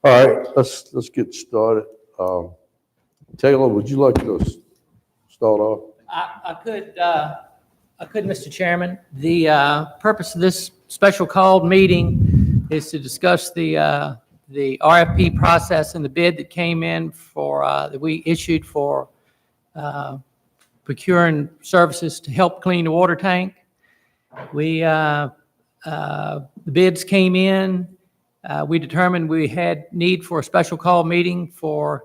All right, let's get started. Taylor, would you like to start off? I could, Mr. Chairman. The purpose of this special called meeting is to discuss the RFP process and the bid that came in for, that we issued for procuring services to help clean the water tank. The bids came in. We determined we had need for a special call meeting for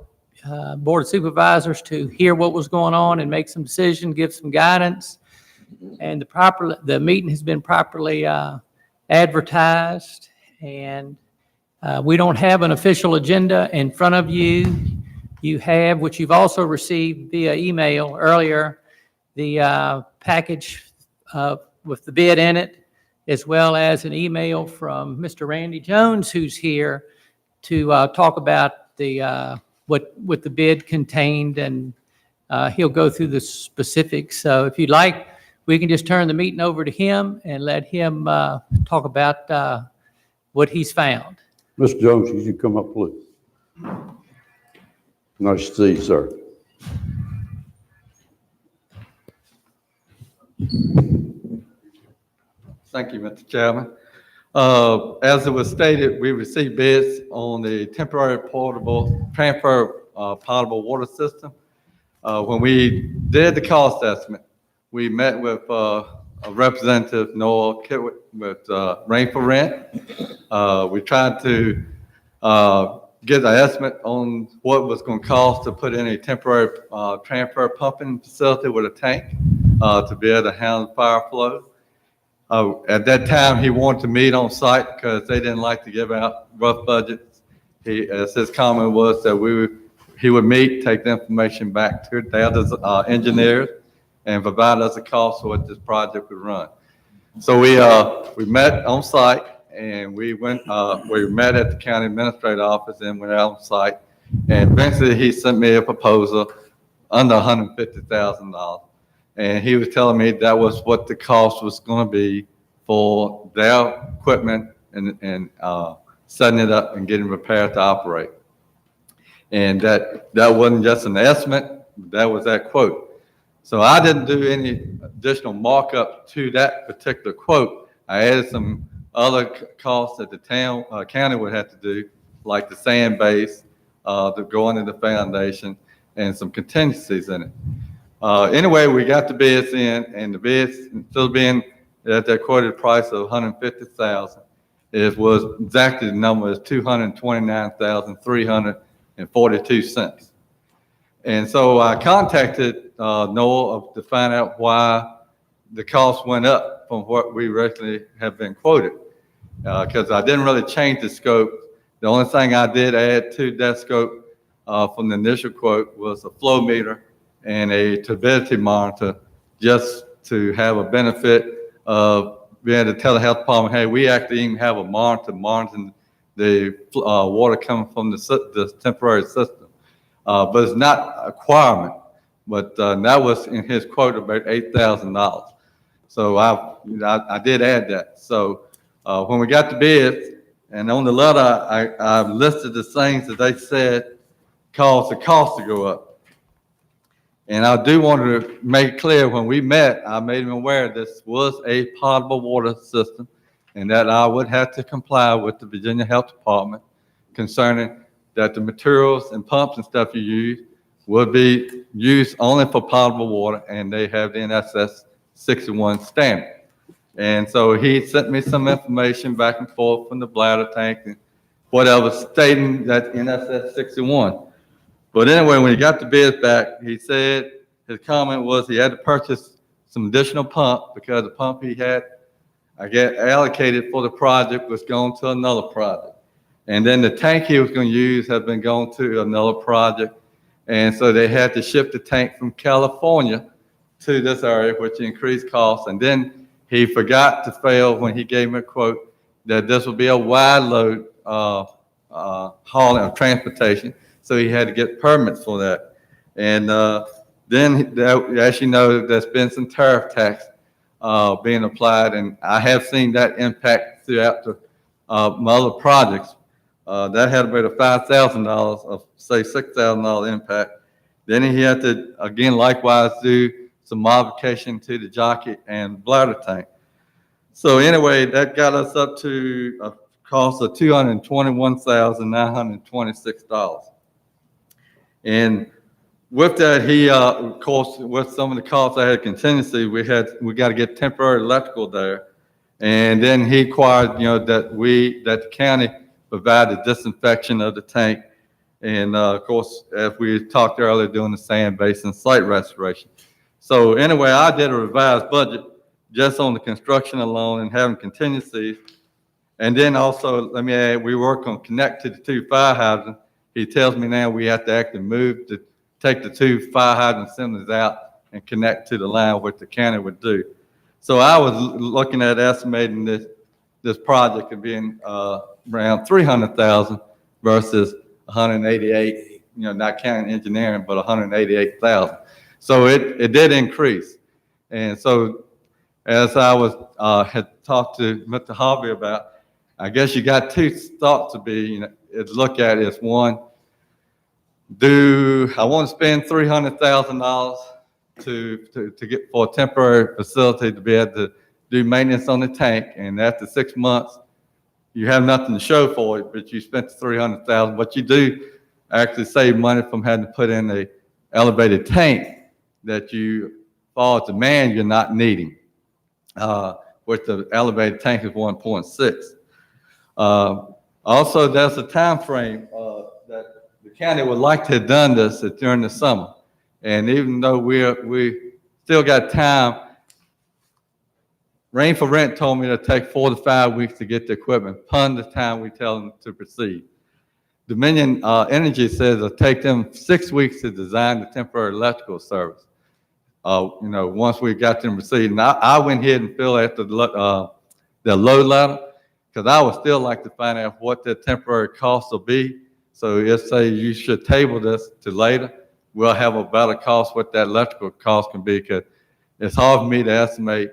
Board of Supervisors to hear what was going on and make some decisions, give some guidance. And the meeting has been properly advertised, and we don't have an official agenda in front of you. You have, which you've also received via email earlier, the package with the bid in it, as well as an email from Mr. Randy Jones, who's here to talk about what the bid contained, and he'll go through the specifics. So if you'd like, we can just turn the meeting over to him and let him talk about what he's found. Mr. Jones, you should come up, please. Nice to see you, sir. Thank you, Mr. Chairman. As it was stated, we received bids on the temporary transfer potable water system. When we did the cost estimate, we met with a Representative Noah Kitwick with Rain for Rent. We tried to get an estimate on what it was going to cost to put in a temporary transfer pumping facility with a tank to be able to handle fire flow. At that time, he wanted to meet on site because they didn't like to give out rough budgets. As his comment was that he would meet, take the information back to the other engineers, and provide us a cost for what this project would run. So we met on site, and we met at the county administrator office and went out on site. And eventually, he sent me a proposal under $150,000. And he was telling me that was what the cost was going to be for their equipment and setting it up and getting prepared to operate. And that wasn't just an estimate, that was that quote. So I didn't do any additional markup to that particular quote. I added some other costs that the county would have to do, like the sand base, to go into the foundation, and some contingencies in it. Anyway, we got the bids in, and the bids still being at that quoted price of $150,000. It was exactly the number is $229,342. And so I contacted Noah to find out why the cost went up from what we originally have been quoted, because I didn't really change the scope. The only thing I did add to that scope from the initial quote was a flow meter and a turbidity monitor, just to have a benefit of being able to tell the health department, hey, we actually even have a monitor monitoring the water coming from the temporary system. But it's not a requirement. But that was in his quote about $8,000. So I did add that. So when we got the bids, and on the letter, I listed the things that they said caused the cost to go up. And I do want to make clear, when we met, I made him aware this was a potable water system and that I would have to comply with the Virginia Health Department concerning that the materials and pumps and stuff you use would be used only for potable water, and they have the NSS 61 standard. And so he sent me some information back and forth from the bladder tank and whatever, stating that NSS 61. But anyway, when he got the bids back, he said his comment was he had to purchase some additional pump because the pump he had, allocated for the project was going to another project. And then the tank he was going to use had been going to another project. And so they had to ship the tank from California to this area, which increased costs. And then he forgot to fail when he gave me a quote that this would be a wide load hauling of transportation. So he had to get permits for that. And then, as you know, there's been some tariff tax being applied, and I have seen that impact throughout my other projects. That had about a $5,000 of, say, $6,000 impact. Then he had to, again, likewise do some modification to the jockey and bladder tank. So anyway, that got us up to a cost of $221,926. And with that, he, of course, with some of the costs I had contingency, we got to get temporary electrical there. And then he required, that the county provide the disinfection of the tank. And of course, as we talked earlier, doing the sand basin site restoration. So anyway, I did a revised budget just on the construction alone and having contingencies. And then also, let me add, we work on connect to the 2 fire hydrants. He tells me now we have to actually move to take the 2 fire hydrant assemblies out and connect to the line, which the county would do. So I was looking at estimating this project of being around $300,000 versus 188, not counting engineering, but 188,000. So it did increase. And so as I was had talked to Mr. Harvey about, I guess you got 2 thoughts to be, look at is one, do I want to spend $300,000 to get for a temporary facility to be able to do maintenance on the tank, and after 6 months, you have nothing to show for it, but you spent the $300,000, but you do actually save money from having to put in a elevated tank that you, for demand, you're not needing, which the elevated tank is 1.6. Also, there's a time frame that the county would like to have done this during the summer. And even though we still got time, Rain for Rent told me to take 4 to 5 weeks to get the equipment upon the time we tell them to proceed. Dominion Energy says it'll take them 6 weeks to design the temporary electrical service. Once we got them proceeding, I went ahead and filled out the load letter because I would still like to find out what the temporary cost will be. So if say you should table this to later, we'll have a better cost what that electrical cost can be, because it's hard for me to estimate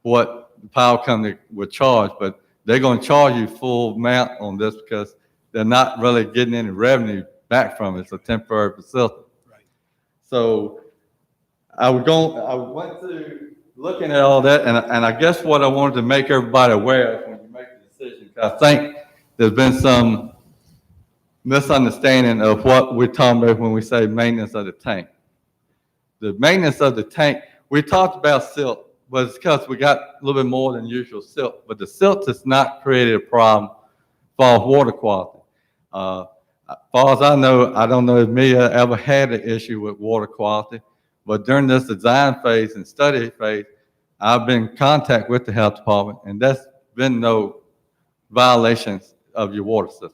what the power company would charge, but they're going to charge you full amount on this because they're not really getting any revenue back from it. It's a temporary facility. Right. So I went through looking at all that, and I guess what I wanted to make everybody aware of when you make the decision, because I think there's been some misunderstanding of what we're talking about when we say maintenance of the tank. The maintenance of the tank, we talked about silt, but it's because we got a little bit more than usual silt, but the silt has not created a problem for water quality. As far as I know, I don't know if Amelia ever had an issue with water quality, but during this design phase and study phase, I've been in contact with the health department, and there's been no violations of your water system.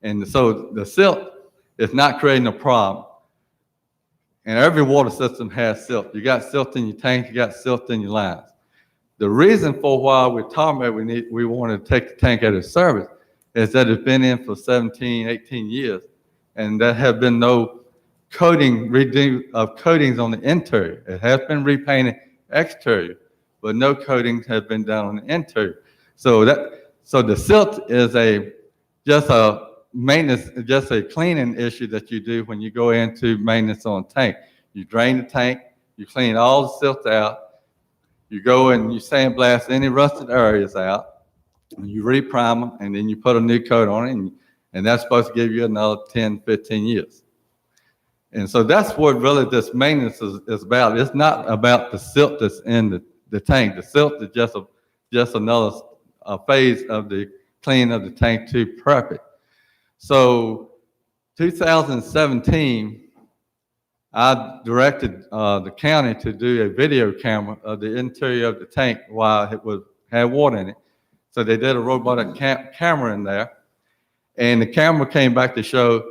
And so the silt is not creating a problem. And every water system has silt. You got silt in your tank, you got silt in your lines. The reason for why we're talking about we want to take the tank out of service is that it's been in for 17, 18 years, and there have been no redo of coatings on the interior. It has been repainted exterior, but no coatings have been done on the interior. So the silt is just a maintenance, just a cleaning issue that you do when you go into maintenance on a tank. You drain the tank, you clean all the silt out, you go and you sandblast any rusted areas out, and you reprime them, and then you put a new coat on it, and that's supposed to give you another 10, 15 years. And so that's what really this maintenance is about. It's not about the silt that's in the tank. The silt is just another phase of the cleaning of the tank to prep it. So 2017, I directed the county to do a video camera of the interior of the tank while it had water in it. So they did a robotic camera in there, and the camera came back to show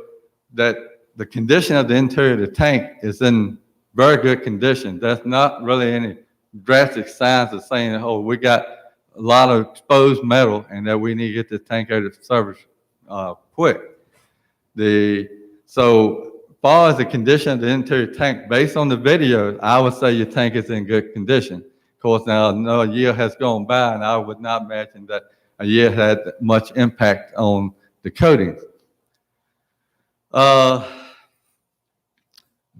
that the condition of the interior of the tank is in very good condition. There's not really any drastic signs of saying, oh, we got a lot of exposed metal and that we need to get this tank out of service quick. So far as the condition of the interior tank, based on the video, I would say your tank is in good condition. Of course, now a year has gone by, and I would not imagine that a year had much impact on the coatings. I'm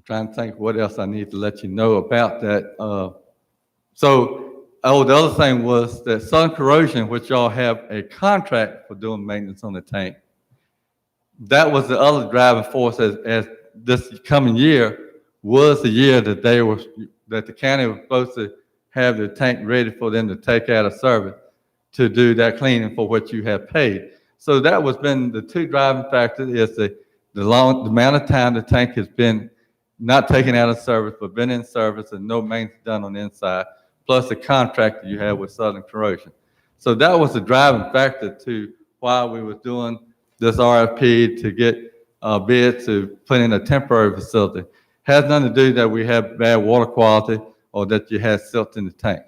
trying to think what else I need to let you know about that. The other thing was that Southern Corrosion, which y'all have a contract for doing maintenance on the tank, that was the other driving force as this coming year was the year that that the county was supposed to have the tank ready for them to take out of service to do that cleaning for what you have paid. So that was been the two driving factors is the amount of time the tank has been not taken out of service, but been in service and no maintenance done on the inside, plus the contract that you have with Southern Corrosion. So that was the driving factor to why we were doing this RFP to get a bid to put in a temporary facility. Has nothing to do that we have bad water quality or that you have silt in the tank.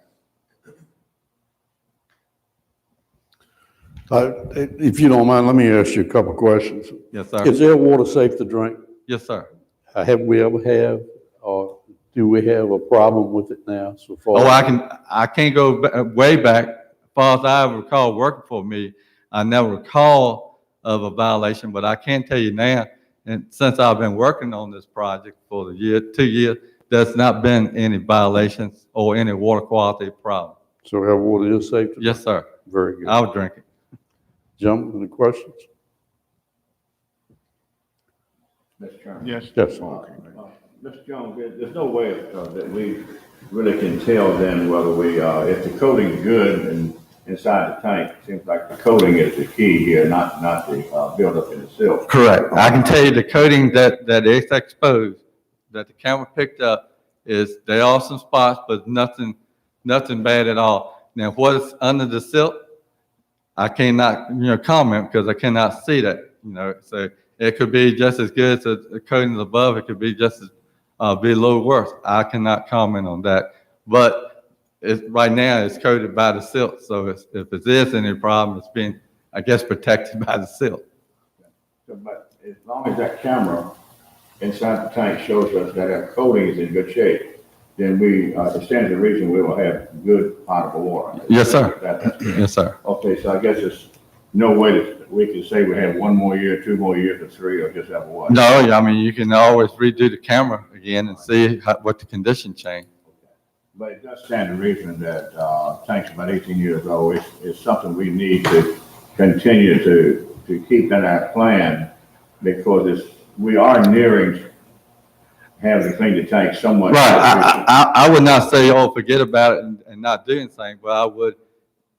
If you don't mind, let me ask you a couple of questions. Yes, sir. Is their water safe to drink? Yes, sir. Have we ever have, or do we have a problem with it now so far? Oh, I can't go way back. As far as I recall working for me, I never recall of a violation, but I can tell you now, and since I've been working on this project for the year, 2 years, there's not been any violations or any water quality problem. So our water is safe to drink? Yes, sir. Very good. I'll drink it. Gentlemen, any questions? Mr. Chairman. Yes. Mr. Jones, there's no way that we really can tell then whether if the coating's good and inside the tank, it seems like the coating is the key here, not the buildup in the silt. Correct. I can tell you the coating that is exposed, that the camera picked up, there are some spots, but nothing bad at all. Now, what is under the silt, I cannot, comment because I cannot see that, So it could be just as good as the coating above. It could be just as be a little worse. I cannot comment on that. But right now it's coated by the silt. So if it is any problem, it's being, I guess, protected by the silt. But as long as that camera inside the tank shows us that our coating is in good shape, then it stands to reason we will have good potable water. Yes, sir. That's Yes, sir. okay, so I guess it's no way that we can say we have 1 more year, 2 more years, or 3, or just have one. No, I mean, you can always redo the camera again and see what the condition changed. But it does stand to reason that tank's about 18 years old. It's something we need to continue to keep in our plan because we are nearing having to clean the tank somewhat. Right. I would not say, oh, forget about it and not do anything, but I would,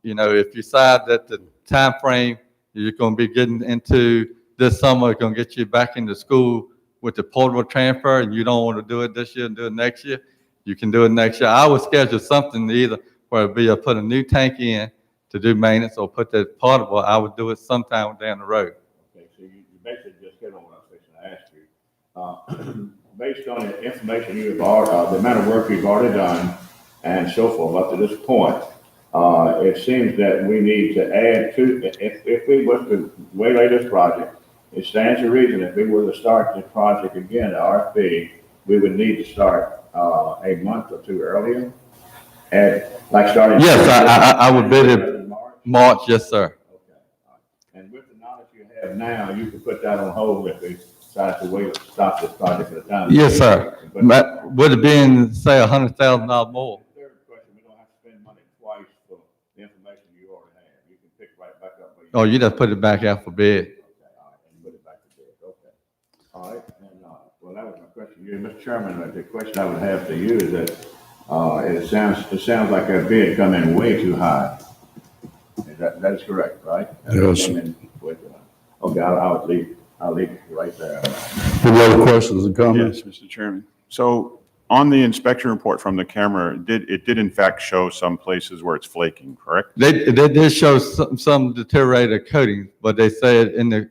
if you decide that the time frame you're going to be getting into this summer is going to get you back into school with the portable transfer and you don't want to do it this year and do it next year, you can do it next year. I would schedule something either where it'd be put a new tank in to do maintenance or put that portable. I would do it sometime down the road. Okay, so you basically just hit on what I was fixing to ask you. Based on the information you've already, the amount of work you've already done and so forth up to this point, it seems that we need to add to, if we were to waylay this project, it stands to reason if we were to start the project again, the RFP, we would need to start a month or 2 earlier. Like starting. Yes, I would bid it March, yes, sir. Okay. And with the knowledge you have now, you can put that on hold if we decide to stop this project at a time. Yes, sir. Would it be, say, $100,000 more? Third question, we don't have to spend money twice for the information you already have. You can pick right back up. Oh, you just put it back out for bid. Okay, all right, and put it back to bed. Okay. All right, and, well, that was my question to you. Mr. Chairman, the question I would have to you is that, it sounds like our bid come in way too high. That is correct, right? Yes. Okay, I'll leave it right there. Any other questions and comments? Yes, Mr. Chairman. So on the inspection report from the camera, it did in fact show some places where it's flaking, correct? They did show some deteriorated coatings, but they said in the,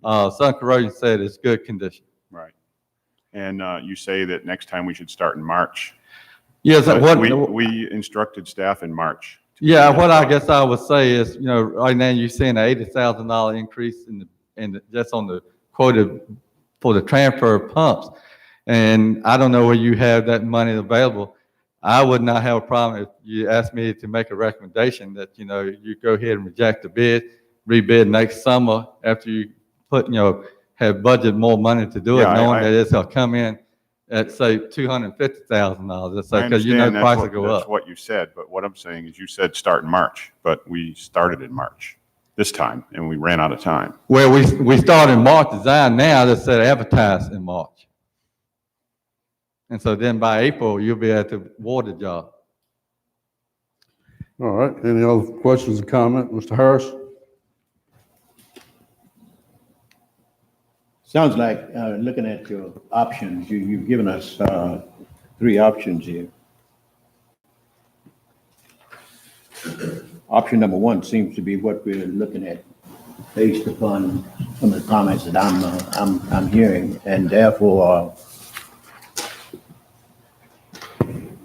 Sun Corrosion said it's good condition. Right. And you say that next time we should start in March. Yes, But we instructed staff in March. Yeah, what I guess I would say is, right now you're seeing an $80,000 increase just on the quoted for the transfer pumps. And I don't know where you have that money available. I would not have a problem if you asked me to make a recommendation that, you go ahead and reject the bid rebid next summer after you put, have budgeted more money to do it, Yeah, knowing that it's gonna come in at, say, $250,000. Let's say, I because understand prices will go that's up. what you said, but what I'm saying is you said start in March, but we started in March this time and we ran out of time. Well, we started in March design now, that said advertise in March. And so then by April, you'll be able to award the job. All right, any other questions or comment? Mr. Harris? Sounds like, looking at your options, you've given us, 3 options here. Option number 1 seems to be what we're looking at based upon some of the comments that I'm hearing, and therefore,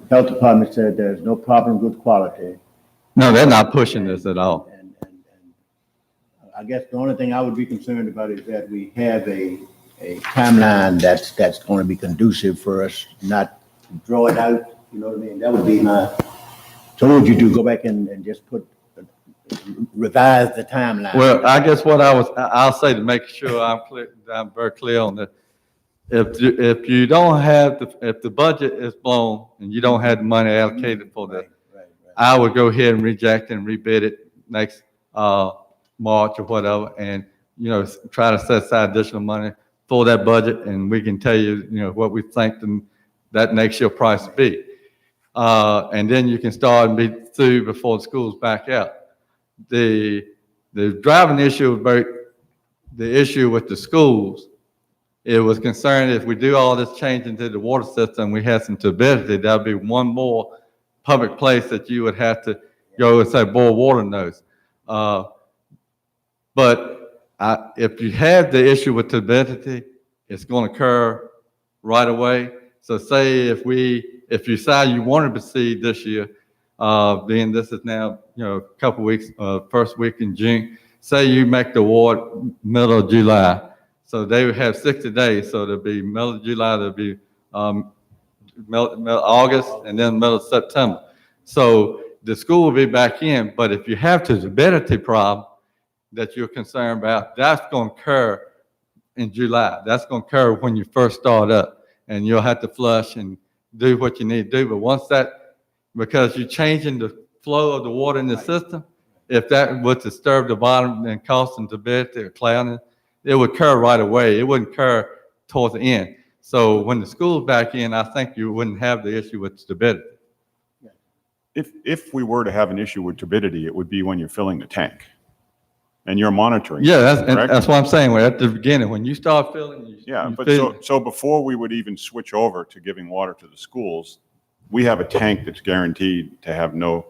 Health Department said there's no problem with quality. No, they're not pushing this at all. And I guess the only thing I would be concerned about is that we have a timeline that's going to be conducive for us not to draw it out, you know what I mean? That would be so what would you do, go back and just revise the timeline? Well, I guess what I'll say to make sure I'm clear, I'm very clear on that. If you don't have, if the budget is blown and you don't have the money allocated for that, Right. I would go ahead and reject and rebid it next, March or whatever, and, try to set aside additional money for that budget, and we can tell you, what we think that next year price will be. And then you can start and be through before the school's back out. The driving issue, the issue with the schools, it was concerned if we do all this change into the water system, we had some turbidity, that'll be one more public place that you would have to go and say boil water in those. But if you have the issue with turbidity, it's going to occur right away. So say if you decide you want to proceed this year, being this is now, a couple weeks, first week in June, say you make the award middle of July. So they would have 60 days. So there'll be middle of July, there'll be August, and then middle of September. So the school will be back in, but if you have the turbidity problem that you're concerned about, that's going to occur in July. That's going to occur when you first start up, and you'll have to flush and do what you need to do. But once because you're changing the flow of the water in the system, if that would disturb the bottom and cause some turbidity or clouding, it would occur right away. It wouldn't occur towards the end. So when the school's back in, I think you wouldn't have the issue with turbidity. If we were to have an issue with turbidity, it would be when you're filling the tank and you're monitoring. Yeah, correct? that's what I'm saying. At the beginning, when you start filling, Yeah, you but fill. so before we would even switch over to giving water to the schools, we have a tank that's guaranteed to have no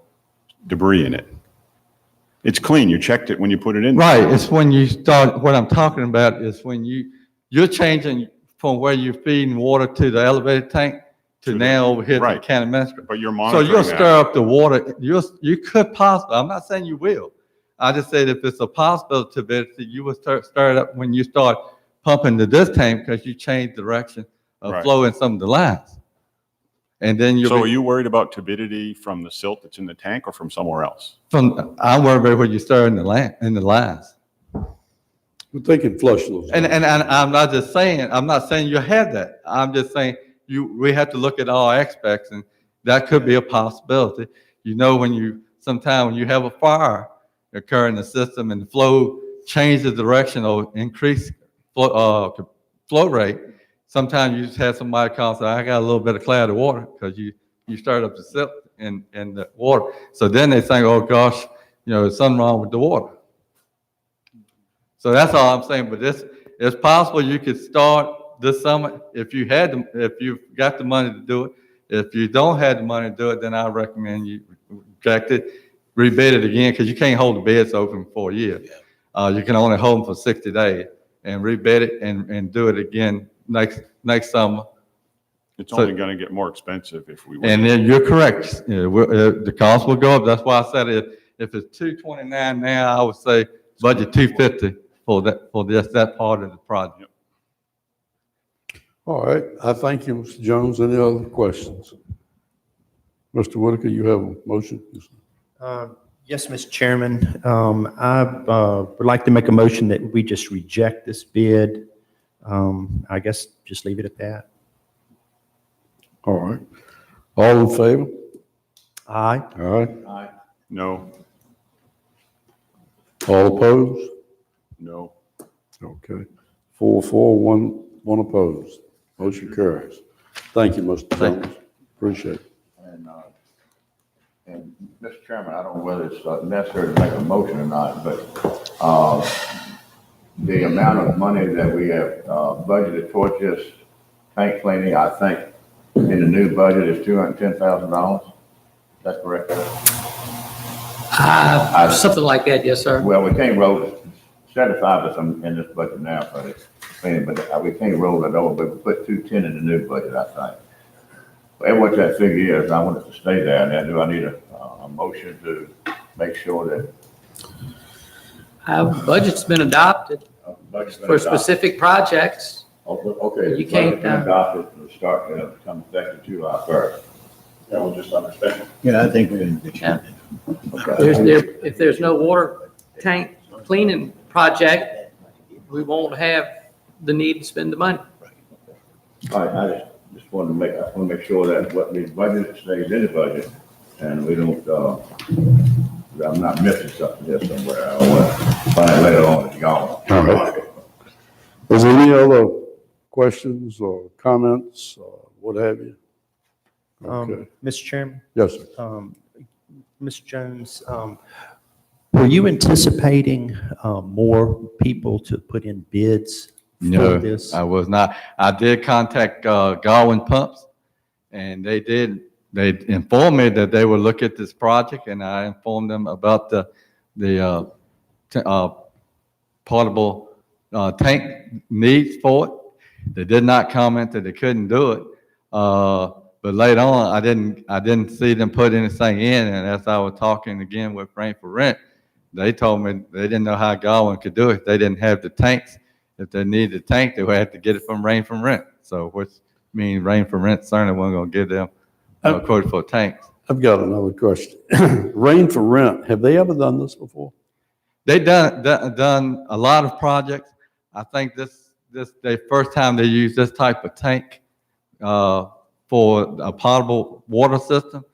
debris in it. It's clean. You checked it when you put it in. Right, it's when you start, what I'm talking about is when you're changing from where you're feeding water to the elevated tank to now over here to the right. county administrator. But you're So monitoring you'll that. stir up the water, you could possibly, I'm not saying you will. I just said if it's a possibility, you will stir it up when you start pumping to this tank because you change direction of Right. flow in some of the lines. And then So are you worried about turbidity from the silt that's in the tank or from somewhere else? I'm worried about when you stir in the lines. But they can flush those. And I'm not saying you have that. I'm just saying we have to look at all aspects, and that could be a possibility. Sometimes when you have a fire occur in the system and the flow changes direction or increase flow rate, sometimes you just have somebody call and say, I got a little bit of cloud of water because you stirred up the silt in the water. So then they think, oh gosh, there's something wrong with the water. So that's all I'm saying. But it's possible you could start this summer if you've got the money to do it. If you don't have the money to do it, then I recommend you reject it, rebid it again, because you can't hold the bids open for a year. You can only hold them for 60 days and rebid it and do it again next summer. It's only going to get more expensive if we. And then you're correct. The cost will go up. That's why I said if it's $229 now, I would say budget $250 for that part of the project. All right, I thank you, Mr. Jones. Any other questions? Mr. Whitaker, you have a motion? Yeah, Yes, Mr. Chairman. I would like to make a motion that we just reject this bid. I guess just leave it at that. All right. All in favor? Aye. All right. No, All opposed? no. Okay. 4-1 opposed. Motion carries. Thank you, Mr. Thank Jones. Appreciate it. And Mr. Chairman, I don't know whether it's necessary to make a motion or not, but the amount of money that we have budgeted towards this tank cleaning, I think in the new budget is $210,000. Is that correct? Something like that, yes, sir. Well, we can't roll it. 75 is in this budget now for the cleaning, but we can't roll it over, but we put 210 in the new budget, I think. And what that figure is, I want it to stay there. Now, do I need a motion to make sure that Our budget's been adopted budget's been for adopted? specific projects. Okay. You the can't, budget's been adopted to start, become effective July 1st. Yeah, we'll just understand. Yeah, I think we're in good shape. If there's no water tank cleaning project, we won't have the need to spend the money. All right, I just wanted to make sure that what we budgeted stays in the budget, and we don't, I'm not missing something here somewhere. I want to find it later on, it's gone. All right. Is there any other questions or comments or what have you? Okay. Mr. Chairman, Yes, sir. Mr. Jones, were you anticipating more people to put in bids for No, this? I was not. I did contact Garwin Pumps, and they informed me that they would look at this project, and I informed them about the portable tank needs for it. They did not comment that they couldn't do it. But later on, I didn't see them put anything in, and as I was talking again with Rain for Rent, they told me they didn't know how Garwin could do it. They didn't have the tanks. If they needed a tank, they would have to get it from Rain for Rent. So, which means Rain for Rent certainly wasn't going to give them a quote for tanks. I've got another question. Rain for Rent, have they ever done this before? They done a lot of projects. I think this the first time they used this type of tank for a potable water system.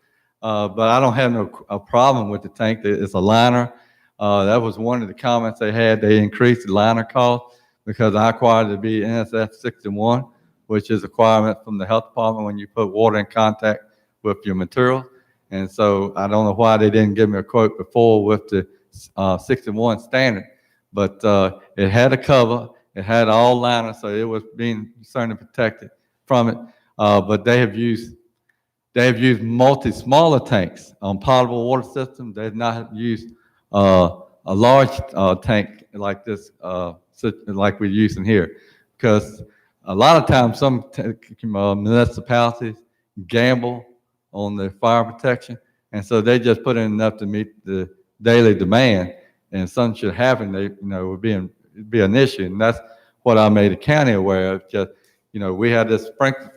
But I don't have a problem with the tank. It's a liner. That was one of the comments they had. They increased the liner cost because I required it to be NSF 61, which is a requirement from the health department when you put water in contact with your material. And so I don't know why they didn't give me a quote before with the 61 standard, but it had a cover, it had all liners, so it was being certainly protected from it. But they have used smaller tanks on potable water systems. They have not used a large tank like this, like we're using here, because a lot of times some municipalities gamble on their fire protection, and so they just put in enough to meet the daily demand. And something should happen, would be an issue, and that's what I made the county aware of. Just we had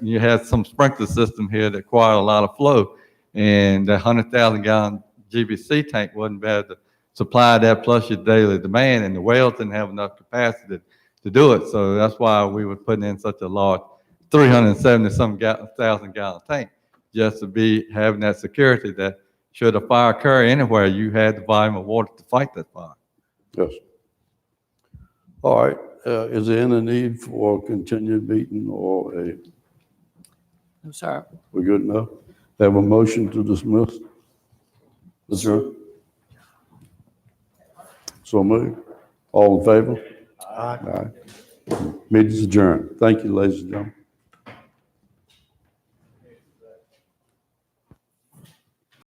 you had some sprinkler system here that required a lot of flow, and the 100,000 gallon GBC tank wasn't bad to supply that plus your daily demand, and the wells didn't have enough capacity to do it. So that's why we were putting in such a large 370,000 gallon tank, just to be having that security that should a fire occur anywhere, you had the volume of water to fight that fire. Yes. All right. Is there any need for a continued meeting or I'm sorry. we good enough? Have a motion to dismiss? Adjourn? So moved. All in favor? Aye. Meeting's adjourned. Thank you, ladies and gentlemen.